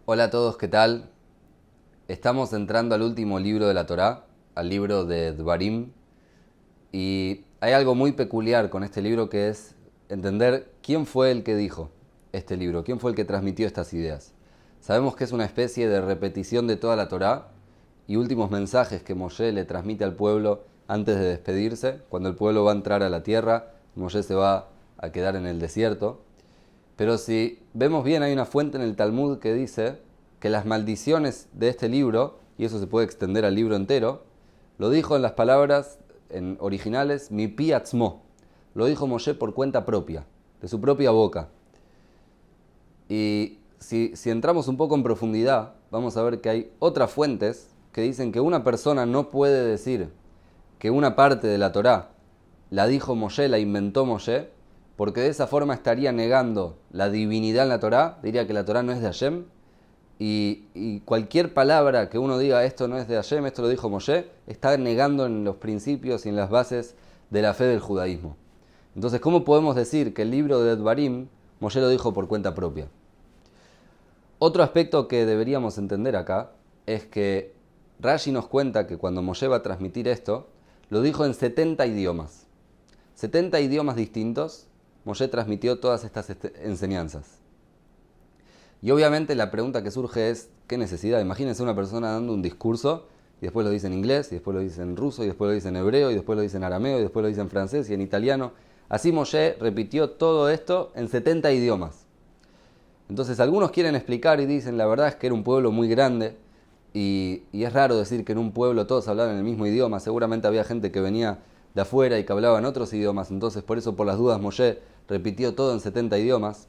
Hola a todos, ¿qué tal? Estamos entrando al último libro de la Torá, al libro de Dvarim, y hay algo muy peculiar con este libro que es entender quién fue el que dijo este libro, quién fue el que transmitió estas ideas. Sabemos que es una especie de repetición de toda la Torá y últimos mensajes que Moshe le transmite al pueblo antes de despedirse, cuando el pueblo va a entrar a la tierra, Moshe se va a quedar en el desierto. Pero si vemos bien, hay una fuente en el Talmud que dice que las maldiciones de este libro, y eso se puede extender al libro entero, lo dijo en las palabras en originales, mi pi atzmo. Lo dijo Moshe por cuenta propia, de su propia boca. Y si entramos un poco en profundidad, vamos a ver que hay otras fuentes que dicen que una persona no puede decir que una parte de la Torá la dijo Moshe, la inventó Moshe, porque de esa forma estaría negando la divinidad en la Torá, diría que la Torá no es de Hashem, y cualquier palabra que uno diga esto no es de Hashem, esto lo dijo Moshe, está negando en los principios y en las bases de la fe del judaísmo. Entonces, ¿cómo podemos decir que el libro de Dvarim Moshe lo dijo por cuenta propia? Otro aspecto que deberíamos entender acá es que Rashi nos cuenta que cuando Moshe va a transmitir esto, lo dijo en 70 idiomas. 70 idiomas distintos, Moshe transmitió todas estas enseñanzas. Y obviamente la pregunta que surge es, ¿qué necesidad? Imagínense una persona dando un discurso y después lo dice en inglés, y después lo dice en ruso, y después lo dice en hebreo, y después lo dice en arameo, y después lo dice en francés y en italiano. Así Moshe repitió todo esto en 70 idiomas. Entonces algunos quieren explicar y dicen, la verdad es que era un pueblo muy grande y es raro decir que en un pueblo todos hablaban el mismo idioma. Seguramente había gente que venía de afuera y que hablaba en otros idiomas. Entonces por eso por las dudas Moshe repitió todo en 70 idiomas.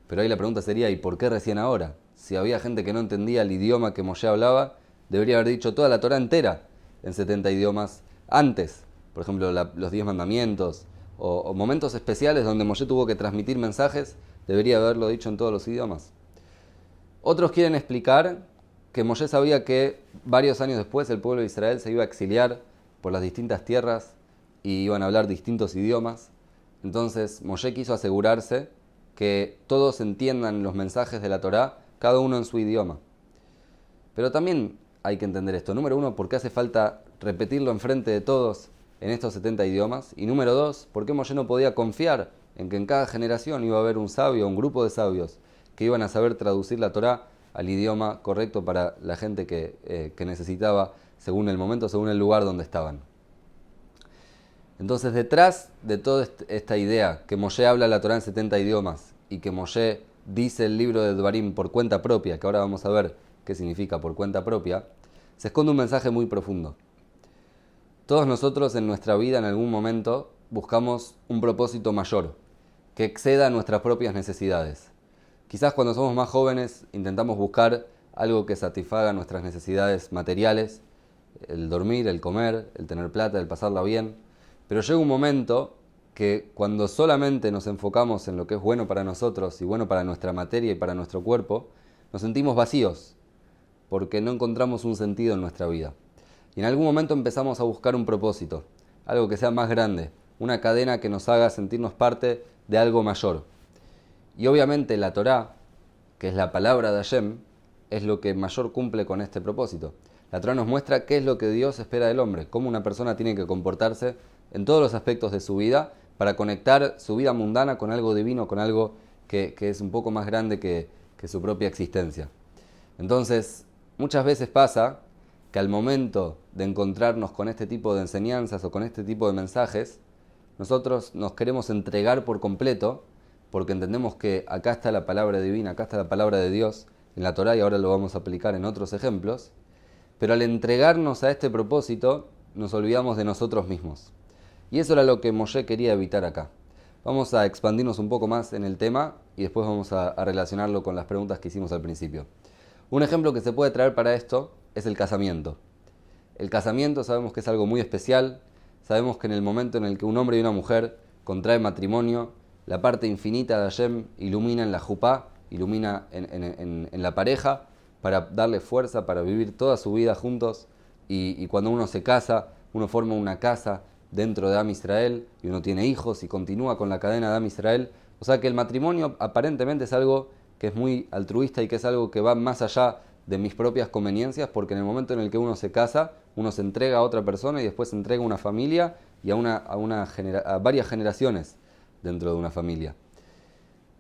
Pero ahí la pregunta sería, ¿y por qué recién ahora? Si había gente que no entendía el idioma que Moshe hablaba, debería haber dicho toda la Torá entera en 70 idiomas antes. Por ejemplo, los 10 mandamientos o momentos especiales donde Moshe tuvo que transmitir mensajes, debería haberlo dicho en todos los idiomas. Otros quieren explicar que Moshe sabía que varios años después el pueblo de Israel se iba a exiliar por las distintas tierras y iban a hablar distintos idiomas. Entonces Moshe quiso asegurarse que todos entiendan los mensajes de la Torá, cada uno en su idioma. Pero también hay que entender esto. Número uno, ¿por qué hace falta repetirlo enfrente de todos en estos 70 idiomas? Y número dos, ¿por qué Moshe no podía confiar en que en cada generación iba a haber un sabio, un grupo de sabios, que iban a saber traducir la Torá al idioma correcto para la gente que necesitaba, según el momento, según el lugar donde estaban? Entonces, detrás de toda esta idea que Moshe habla la Torá en 70 idiomas y que Moshe dice el libro de Dvarim por cuenta propia, que ahora vamos a ver qué significa por cuenta propia, se esconde un mensaje muy profundo. Todos nosotros en nuestra vida en algún momento buscamos un propósito mayor, que exceda nuestras propias necesidades. Quizás cuando somos más jóvenes intentamos buscar algo que satisfaga nuestras necesidades materiales, el dormir, el comer, el tener plata, el pasarla bien. Pero llega un momento que cuando solamente nos enfocamos en lo que es bueno para nosotros y bueno para nuestra materia y para nuestro cuerpo, nos sentimos vacíos porque no encontramos un sentido en nuestra vida. Y en algún momento empezamos a buscar un propósito, algo que sea más grande, una cadena que nos haga sentirnos parte de algo mayor. Y obviamente la Torá, que es la palabra de Hashem, es lo que mayor cumple con este propósito. La Torá nos muestra qué es lo que Dios espera del hombre, cómo una persona tiene que comportarse en todos los aspectos de su vida para conectar su vida mundana con algo divino, con algo que es un poco más grande que su propia existencia. Entonces, muchas veces pasa que al momento de encontrarnos con este tipo de enseñanzas o con este tipo de mensajes, nosotros nos queremos entregar por completo porque entendemos que acá está la palabra divina, acá está la palabra de Dios en la Torá y ahora lo vamos a aplicar en otros ejemplos, pero al entregarnos a este propósito nos olvidamos de nosotros mismos. Y eso era lo que Moshe quería evitar acá. Vamos a expandirnos un poco más en el tema y después vamos a relacionarlo con las preguntas que hicimos al principio. Un ejemplo que se puede traer para esto es el casamiento. El casamiento sabemos que es algo muy especial, sabemos que en el momento en el que un hombre y una mujer contraen matrimonio, la parte infinita de Hashem ilumina en la jupá, ilumina en la pareja para darle fuerza, para vivir toda su vida juntos y cuando uno se casa, uno forma una casa dentro de Am Israel y uno tiene hijos y continúa con la cadena de Am Israel. O sea que el matrimonio aparentemente es algo que es muy altruista y que es algo que va más allá de mis propias conveniencias, porque en el momento en el que uno se casa, uno se entrega a otra persona y después se entrega a una familia y a varias generaciones dentro de una familia.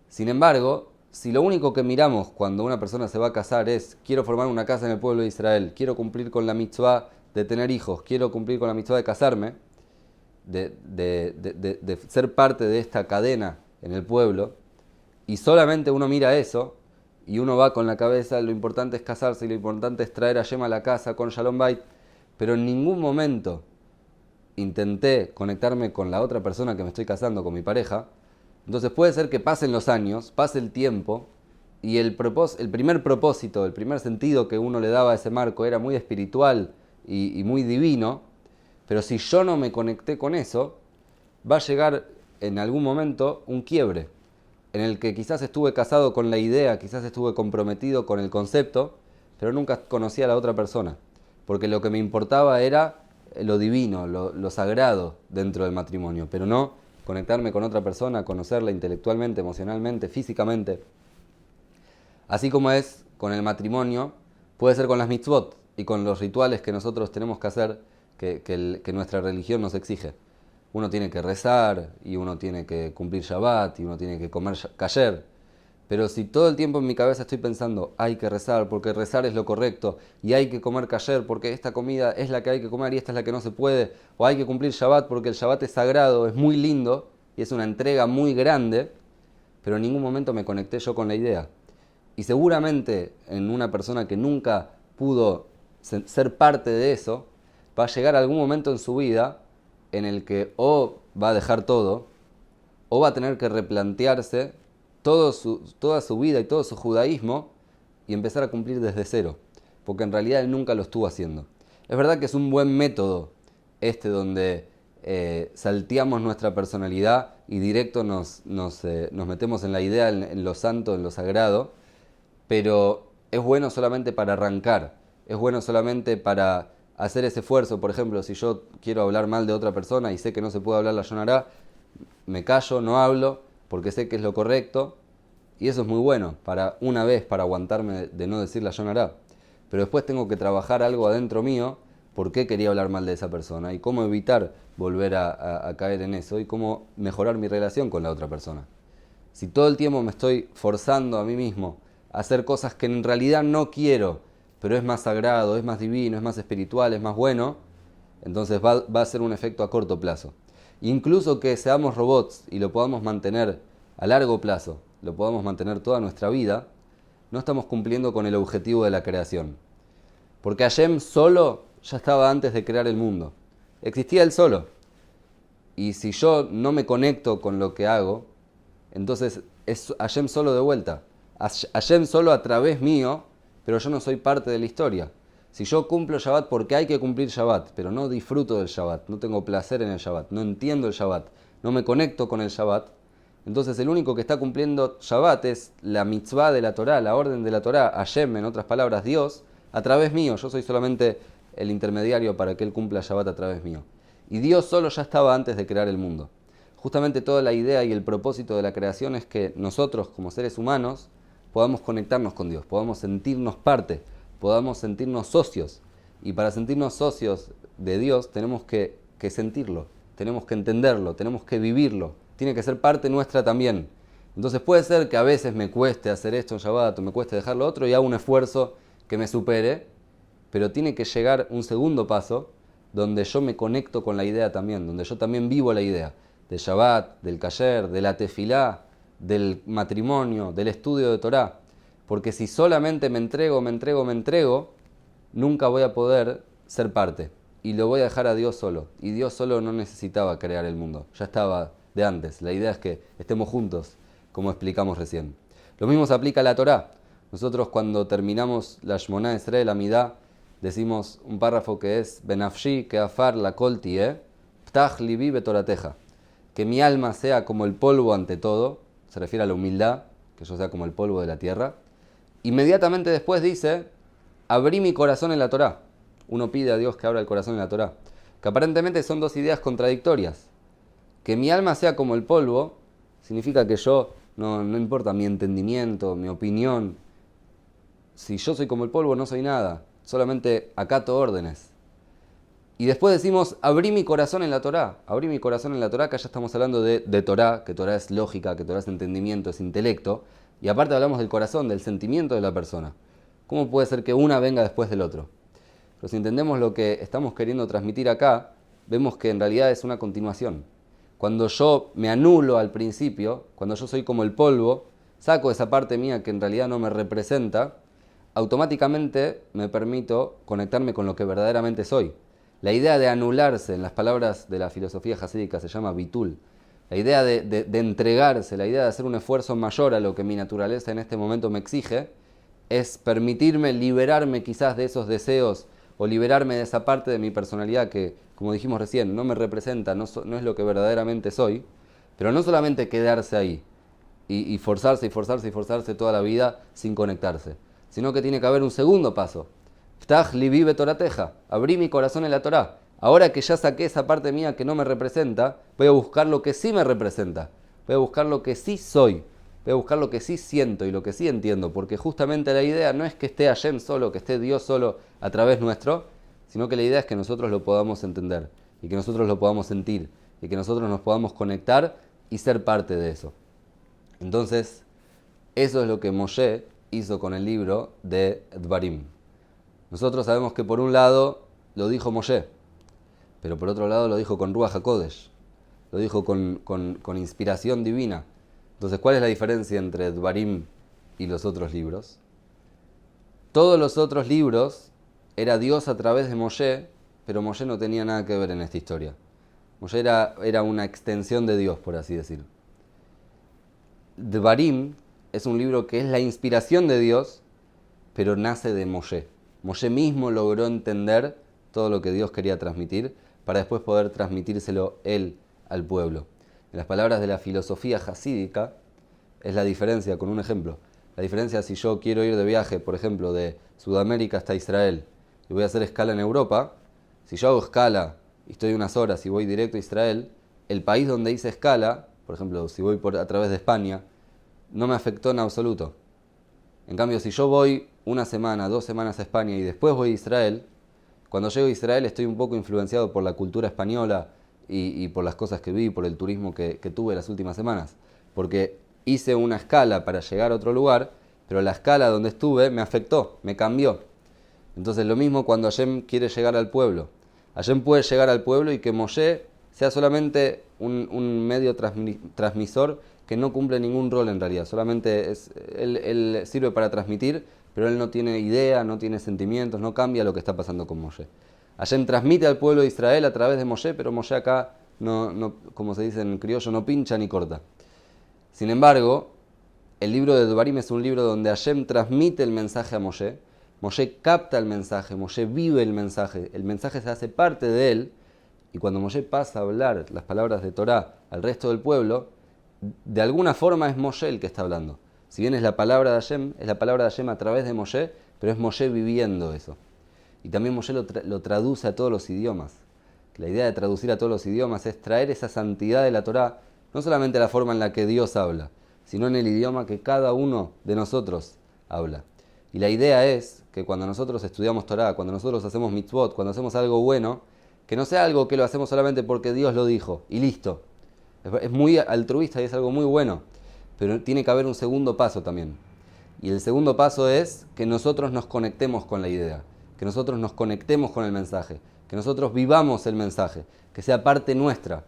Sin embargo, si lo único que miramos cuando una persona se va a casar es quiero formar una casa en el pueblo de Israel, quiero cumplir con la mitzvah de tener hijos, quiero cumplir con la mitzvah de casarme, de ser parte de esta cadena en el pueblo, y solamente uno mira eso, y uno va con la cabeza, lo importante es casarse y lo importante es traer a Yema a la casa con Shalom Bait, pero en ningún momento intenté conectarme con la otra persona que me estoy casando, con mi pareja. Entonces puede ser que pasen los años, pase el tiempo, y el primer propósito, el primer sentido que uno le daba a ese marco era muy espiritual y muy divino, pero si yo no me conecté con eso, va a llegar en algún momento un quiebre, en el que quizás estuve casado con la idea, quizás estuve comprometido con el concepto, pero nunca conocí a la otra persona, porque lo que me importaba era lo divino, lo sagrado dentro del matrimonio, pero no conectarme con otra persona, conocerla intelectualmente, emocionalmente, físicamente. Así como es con el matrimonio, puede ser con las mitzvot y con los rituales que nosotros tenemos que hacer, que nuestra religión nos exige. Uno tiene que rezar, y uno tiene que cumplir Shabbat, y uno tiene que comer kasher. Pero si todo el tiempo en mi cabeza estoy pensando, hay que rezar porque rezar es lo correcto, y hay que comer kasher porque esta comida es la que hay que comer y esta es la que no se puede, o hay que cumplir Shabbat porque el Shabbat es sagrado, es muy lindo, y es una entrega muy grande, pero en ningún momento me conecté yo con la idea. Y seguramente en una persona que nunca pudo ser parte de eso, va a llegar algún momento en su vida en el que o va a dejar todo, o va a tener que replantearse toda su vida y todo su judaísmo y empezar a cumplir desde cero, porque en realidad él nunca lo estuvo haciendo. Es verdad que es un buen método donde salteamos nuestra personalidad y directo nos metemos en la idea, en lo santo, en lo sagrado, pero es bueno solamente para arrancar, es bueno solamente para hacer ese esfuerzo. Por ejemplo, si yo quiero hablar mal de otra persona y sé que no se puede hablar la Yonará, me callo, no hablo, porque sé que es lo correcto, y eso es muy bueno, para una vez, para aguantarme de no decir la Yonará. Pero después tengo que trabajar algo adentro mío, por qué quería hablar mal de esa persona, y cómo evitar volver a caer en eso, y cómo mejorar mi relación con la otra persona. Si todo el tiempo me estoy forzando a mí mismo a hacer cosas que en realidad no quiero, pero es más sagrado, es más divino, es más espiritual, es más bueno, entonces va a ser un efecto a corto plazo. Incluso que seamos robots y lo podamos mantener a largo plazo, lo podamos mantener toda nuestra vida, no estamos cumpliendo con el objetivo de la creación. Porque Hashem solo ya estaba antes de crear el mundo. Existía él solo. Y si yo no me conecto con lo que hago, entonces es Hashem solo de vuelta. Hashem solo a través mío, pero yo no soy parte de la historia. Si yo cumplo Shabbat porque hay que cumplir Shabbat, pero no disfruto del Shabbat, no tengo placer en el Shabbat, no entiendo el Shabbat, no me conecto con el Shabbat, entonces el único que está cumpliendo Shabbat es la mitzvah de la Torá, la orden de la Torá, Hashem, en otras palabras, Dios, a través mío. Yo soy solamente el intermediario para que él cumpla Shabbat a través mío. Y Dios solo ya estaba antes de crear el mundo. Justamente toda la idea y el propósito de la creación es que nosotros, como seres humanos, podamos conectarnos con Dios, podamos sentirnos parte, podamos sentirnos socios. Y para sentirnos socios de Dios tenemos que sentirlo, tenemos que entenderlo, tenemos que vivirlo. Tiene que ser parte nuestra también. Entonces puede ser que a veces me cueste hacer esto en Shabbat o me cueste dejar lo otro y hago un esfuerzo que me supere, pero tiene que llegar un segundo paso donde yo me conecto con la idea también, donde yo también vivo la idea del Shabbat, del Kasher, de la Tefilá, del matrimonio, del estudio de Torá. Porque si solamente me entrego, nunca voy a poder ser parte. Y lo voy a dejar a Dios solo. Y Dios solo no necesitaba crear el mundo. Ya estaba de antes. La idea es que estemos juntos, como explicamos recién. Lo mismo se aplica a la Torá. Nosotros cuando terminamos la Shmoná Esrei, la Midá, decimos un párrafo que es Benafshi keafar la kol tieh, ptach libi betorateja. Que mi alma sea como el polvo ante todo, se refiere a la humildad, que yo sea como el polvo de la tierra. Inmediatamente después dice, abrí mi corazón en la Torá. Uno pide a Dios que abra el corazón en la Torá. Que aparentemente son dos ideas contradictorias. Que mi alma sea como el polvo, significa que yo no importa mi entendimiento, mi opinión. Si yo soy como el polvo, no soy nada, solamente acato órdenes. Y después decimos, abrí mi corazón en la Torá. Abrí mi corazón en la Torá, que ya estamos hablando de Torá, que Torá es lógica, que Torá es entendimiento, es intelecto. Y aparte hablamos del corazón, del sentimiento de la persona. ¿Cómo puede ser que una venga después del otro? Pero si entendemos lo que estamos queriendo transmitir acá, vemos que en realidad es una continuación. Cuando yo me anulo al principio, cuando yo soy como el polvo, saco esa parte mía que en realidad no me representa, automáticamente me permito conectarme con lo que verdaderamente soy. La idea de anularse, en las palabras de la filosofía jasídica, se llama bitul. La idea de entregarse, la idea de hacer un esfuerzo mayor a lo que mi naturaleza en este momento me exige, es permitirme liberarme quizás de esos deseos o liberarme de esa parte de mi personalidad que, como dijimos recién, no me representa, no es lo que verdaderamente soy, pero no solamente quedarse ahí y forzarse y forzarse y forzarse toda la vida sin conectarse, sino que tiene que haber un segundo paso. Ftach libi betorateja, abrí mi corazón en la Torá. Ahora que ya saqué esa parte mía que no me representa, voy a buscar lo que sí me representa, voy a buscar lo que sí soy, voy a buscar lo que sí siento y lo que sí entiendo, porque justamente la idea no es que esté Hashem solo, que esté Dios solo a través nuestro, sino que la idea es que nosotros lo podamos entender, y que nosotros lo podamos sentir, y que nosotros nos podamos conectar y ser parte de eso. Entonces, eso es lo que Moshe hizo con el libro de Dvarim. Nosotros sabemos que por un lado lo dijo Moshe, pero por otro lado lo dijo con Ruach HaKodesh, lo dijo con inspiración divina. Entonces, ¿cuál es la diferencia entre Dvarim y los otros libros? Todos los otros libros era Dios a través de Moshe, pero Moshe no tenía nada que ver en esta historia. Moshe era una extensión de Dios, por así decirlo. Dvarim es un libro que es la inspiración de Dios, pero nace de Moshe. Moshe mismo logró entender todo lo que Dios quería transmitir para después poder transmitírselo él al pueblo. En las palabras de la filosofía jasídica es la diferencia, con un ejemplo. La diferencia si yo quiero ir de viaje, por ejemplo, de Sudamérica hasta Israel y voy a hacer escala en Europa, si yo hago escala y estoy unas horas y voy directo a Israel, el país donde hice escala, por ejemplo, si voy a través de España, no me afectó en absoluto. En cambio, si yo voy una semana, 2 semanas a España y después voy a Israel, cuando llego a Israel estoy un poco influenciado por la cultura española y por las cosas que vi, por el turismo que tuve las últimas semanas. Porque hice una escala para llegar a otro lugar, pero la escala donde estuve me afectó, me cambió. Entonces lo mismo cuando Hashem quiere llegar al pueblo. Hashem puede llegar al pueblo y que Moshe sea solamente un medio transmisor que no cumple ningún rol en realidad. Solamente él sirve para transmitir, pero él no tiene idea, no tiene sentimientos, no cambia lo que está pasando con Moshe. Hashem transmite al pueblo de Israel a través de Moshe, pero Moshe acá, no, como se dice en criollo, no pincha ni corta. Sin embargo, el libro de Dvarim es un libro donde Hashem transmite el mensaje a Moshe, Moshe capta el mensaje, Moshe vive el mensaje se hace parte de él, y cuando Moshe pasa a hablar las palabras de Torá al resto del pueblo, de alguna forma es Moshe el que está hablando. Si bien es la palabra de Hashem, es la palabra de Hashem a través de Moshe, pero es Moshe viviendo eso. Y también Moshe lo traduce a todos los idiomas. La idea de traducir a todos los idiomas es traer esa santidad de la Torá, no solamente la forma en la que Dios habla, sino en el idioma que cada uno de nosotros habla. Y la idea es que cuando nosotros estudiamos Torá, cuando nosotros hacemos mitzvot, cuando hacemos algo bueno, que no sea algo que lo hacemos solamente porque Dios lo dijo y listo. Es muy altruista y es algo muy bueno, pero tiene que haber un segundo paso también. Y el segundo paso es que nosotros nos conectemos con la idea, que nosotros nos conectemos con el mensaje, que nosotros vivamos el mensaje, que sea parte nuestra.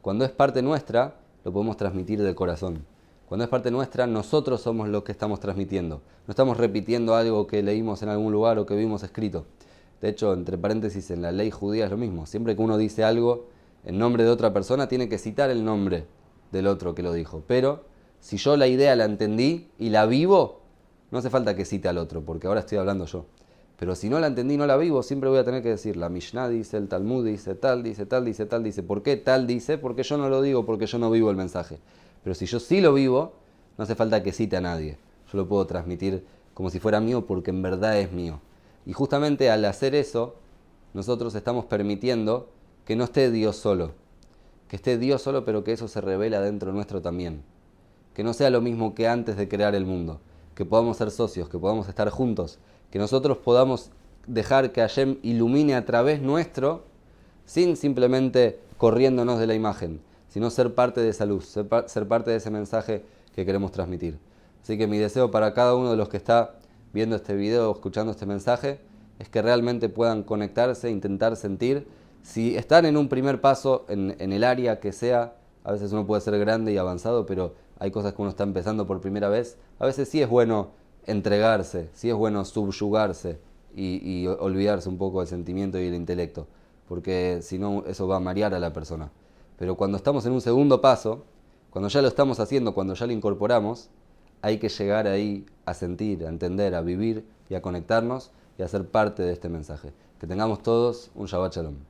Cuando es parte nuestra, lo podemos transmitir del corazón. Cuando es parte nuestra, nosotros somos los que estamos transmitiendo. No estamos repitiendo algo que leímos en algún lugar o que vimos escrito. De hecho, entre paréntesis, en la ley judía es lo mismo. Siempre que uno dice algo en nombre de otra persona, tiene que citar el nombre del otro que lo dijo. Pero si yo la idea la entendí y la vivo, no hace falta que cite al otro, porque ahora estoy hablando yo. Pero si no la entendí y no la vivo, siempre voy a tener que decir, la Mishnah dice, el Talmud dice, tal, dice, tal, dice, tal, dice. ¿Por qué tal dice? Porque yo no lo digo, porque yo no vivo el mensaje. Pero si yo sí lo vivo, no hace falta que cite a nadie. Yo lo puedo transmitir como si fuera mío, porque en verdad es mío. Y justamente al hacer eso, nosotros estamos permitiendo que no esté Dios solo. Que esté Dios solo, pero que eso se revela dentro nuestro también. que no sea lo mismo que antes de crear el mundo, que podamos ser socios, que podamos estar juntos, que nosotros podamos dejar que Hashem ilumine a través nuestro, sin simplemente corriéndonos de la imagen, sino ser parte de esa luz, ser parte de ese mensaje que queremos transmitir. Así que mi deseo para cada uno de los que está viendo este video o escuchando este mensaje es que realmente puedan conectarse, intentar sentir. Si están en un primer paso en el área que sea, a veces uno puede ser grande y avanzado, pero hay cosas que uno está empezando por primera vez. A veces sí es bueno entregarse, sí es bueno subyugarse y olvidarse un poco del sentimiento y el intelecto, porque si no eso va a marear a la persona. Pero cuando estamos en un segundo paso, cuando ya lo estamos haciendo, cuando ya lo incorporamos, hay que llegar ahí a sentir, a entender, a vivir y a conectarnos y a ser parte de este mensaje. Que tengamos todos un Shabbat Shalom.